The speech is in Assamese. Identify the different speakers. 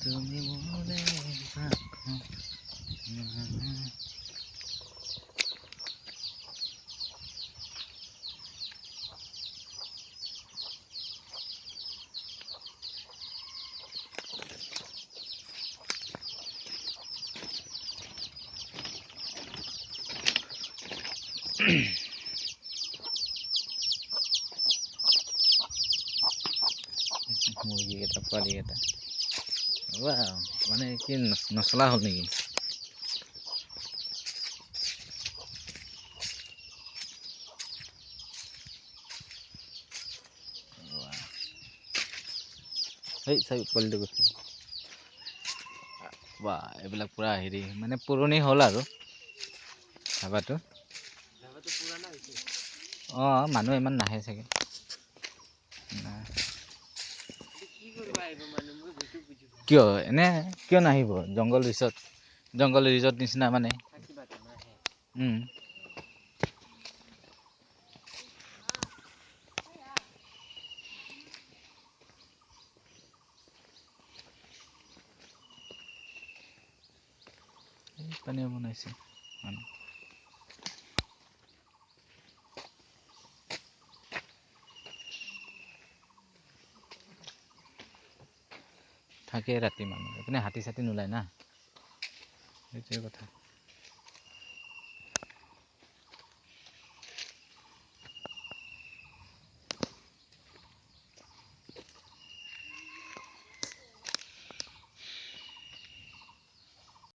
Speaker 1: তুমি মোলে মুৰ্গীকেইটা পোৱালিকেইটা মানে কি নচলা হ'ল নেকি? সেই চাই পোৱালিটো গৈছে এইবিলাক পুৰা হেৰি মানে পুৰণি হ'ল আৰু ধাবাটো মানুহ ইমান নাহে চাগে। কিয় এনে কিয় নাহিব? জংঘল ৰিজৰ্ট নিচিনা মানে পানীও বনাইছে থাকে ৰাতি মানুহ। এইপিনে হাতী চাতি নোলায় না, সেইটোৱে কথা।